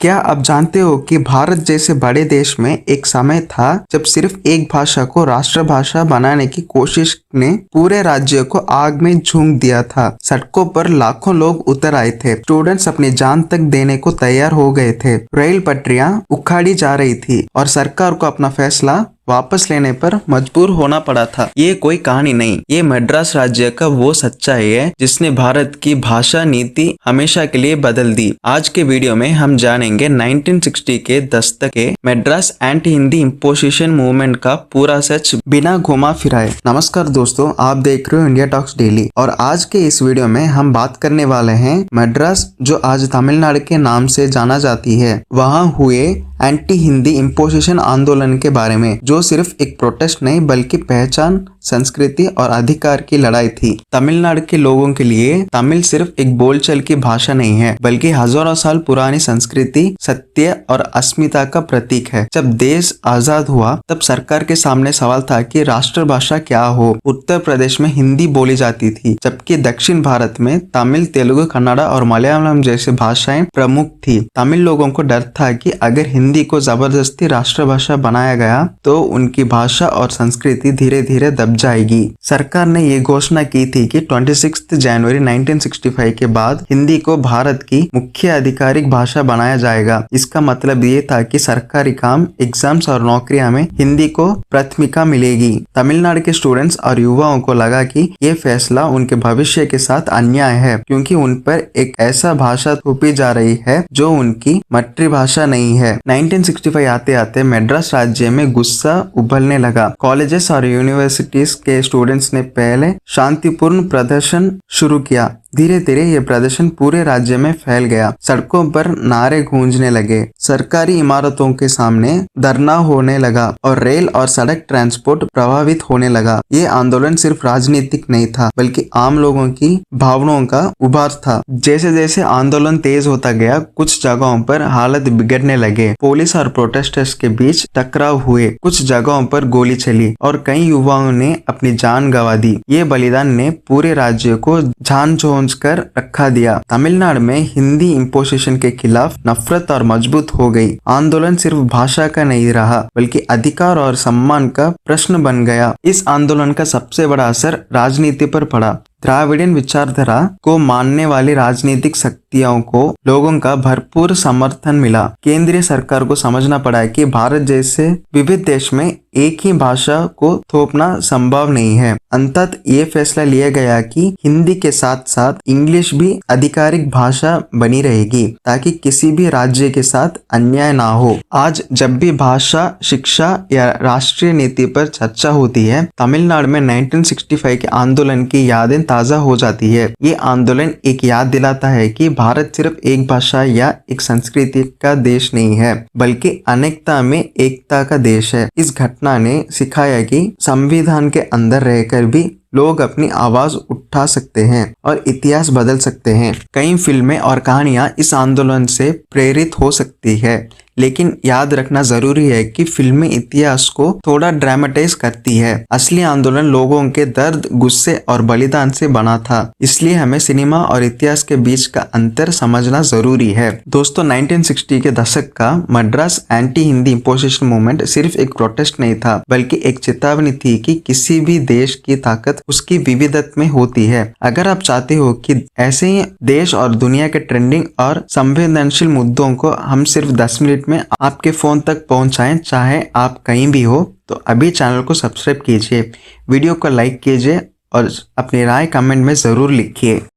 क्या आप जानते हो कि भारत जैसे बड़े देश में एक समय था जब सिर्फ एक भाषा को राष्ट्रभाषा बनाने की कोशिश ने पूरे राज्य को आग में झोंक दिया था। सड़कों पर लाखों लोग उतर आए थे। स्टूडेंट्स अपनी जान तक देने को तैयार हो गए थे। रेल पटरियां उखाड़ी जा रही थी और सरकार को अपना फैसला वापस लेने पर मजबूर होना पड़ा था। ये कोई कहानी नहीं, ये मद्रास राज्य का वो सच्चाई है जिसने भारत की भाषा नीति हमेशा के लिए बदल दी। आज के वीडियो में हम जानेंगे 1960 के दशक के Madras anti Hindi imposition movement का पूरा सच बिना घुमा फिराए। नमस्कार दोस्तों, आप देख रहे हो इंडिया टॉक्स डेली और आज के इस वीडियो में हम बात करने वाले हैं मद्रास, जो आज तमिलनाडु के नाम से जाना जाती है, वहाँ हुए एंटी हिंदी इम्पोजिशन आंदोलन के बारे में, जो सिर्फ एक प्रोटेस्ट नहीं बल्कि पहचान, संस्कृति और अधिकार की लड़ाई थी। तमिलनाडु के लोगों के लिए तमिल सिर्फ एक बोलचाल की भाषा नहीं है, बल्कि हजारों साल पुरानी संस्कृति, सत्य और अस्मिता का प्रतीक है। जब देश आजाद हुआ तब सरकार के सामने सवाल था कि राष्ट्रभाषा क्या हो। उत्तर प्रदेश में हिंदी बोली जाती थी, जबकि दक्षिण भारत में तमिल, तेलुगु, कन्नड़ा और मलयालम जैसी भाषाएं प्रमुख थी। तमिल लोगों को डर था कि अगर हिंदी को जबरदस्ती राष्ट्रभाषा बनाया गया तो उनकी भाषा और संस्कृति धीरे धीरे दब जाएगी। सरकार ने ये घोषणा की थी कि 26 जनवरी 1965 के बाद हिंदी को भारत की मुख्य आधिकारिक भाषा बनाया जाएगा। इसका मतलब ये था कि सरकारी काम, एग्जाम्स और नौकरियां में हिंदी को प्राथमिकता मिलेगी। तमिलनाडु के स्टूडेंट्स और युवाओं को लगा कि ये फैसला उनके भविष्य के साथ अन्याय है, क्योंकि उन पर एक ऐसा भाषा थोपी जा रही है जो उनकी मातृभाषा नहीं है। 1965 आते आते मद्रास राज्य में गुस्सा उबलने लगा। कॉलेजेस और यूनिवर्सिटीज के स्टूडेंट्स ने पहले शांतिपूर्ण प्रदर्शन शुरू किया। धीरे धीरे ये प्रदर्शन पूरे राज्य में फैल गया। सड़कों पर नारे गूंजने लगे, सरकारी इमारतों के सामने धरना होने लगा और रेल और सड़क ट्रांसपोर्ट प्रभावित होने लगा। ये आंदोलन सिर्फ राजनीतिक नहीं था, बल्कि आम लोगों की भावनाओं का उभार था। जैसे जैसे आंदोलन तेज होता गया, कुछ जगहों पर हालत बिगड़ने लगे। पुलिस और प्रोटेस्टर्स के बीच टकराव हुए, कुछ जगहों पर गोली चली और कई युवाओं ने अपनी जान गंवा दी। ये बलिदान ने पूरे राज्य को झकझोर कर रखा दिया। तमिलनाडु में हिंदी इम्पोजिशन के खिलाफ नफरत और मजबूत हो गई। आंदोलन सिर्फ भाषा का नहीं रहा, बल्कि अधिकार और सम्मान का प्रश्न बन गया। इस आंदोलन का सबसे बड़ा असर राजनीति पर पड़ा। द्राविडियन विचारधारा को मानने वाली राजनीतिक शक्तियों को लोगों का भरपूर समर्थन मिला। केंद्रीय सरकार को समझना पड़ा कि भारत जैसे विविध देश में एक ही भाषा को थोपना संभव नहीं है। अंततः ये फैसला लिया गया कि हिंदी के साथ साथ इंग्लिश भी आधिकारिक भाषा बनी रहेगी, ताकि किसी भी राज्य के साथ अन्याय ना हो। आज जब भी भाषा, शिक्षा या राष्ट्रीय नीति पर चर्चा होती है, तमिलनाडु में 1965 के आंदोलन की यादें ताजा हो जाती है। ये आंदोलन एक याद दिलाता है कि भारत सिर्फ एक भाषा या एक संस्कृति का देश नहीं है, बल्कि अनेकता में एकता का देश है। इस घटना ने सिखाया कि संविधान के अंदर रहकर भी लोग अपनी आवाज उठा सकते हैं और इतिहास बदल सकते हैं। कई फिल्में और कहानियां इस आंदोलन से प्रेरित हो सकती है, लेकिन याद रखना जरूरी है कि फिल्में इतिहास को थोड़ा ड्रामेटाइज करती है। असली आंदोलन लोगों के दर्द, गुस्से और बलिदान से बना था। इसलिए हमें सिनेमा और इतिहास के बीच का अंतर समझना जरूरी है। दोस्तों, 1960 के दशक का Madras anti Hindi imposition movement सिर्फ एक प्रोटेस्ट नहीं था, बल्कि एक चेतावनी थी कि किसी भी देश की ताकत उसकी विविधता में होती है। अगर आप चाहते हो कि ऐसे ही देश और दुनिया के ट्रेंडिंग और संवेदनशील मुद्दों को हम सिर्फ 10 मिनट में आपके फोन तक पहुंचाएं, चाहे आप कहीं भी हो, तो अभी चैनल को सब्सक्राइब कीजिए, वीडियो को लाइक कीजिए और अपनी राय कमेंट में जरूर लिखिए।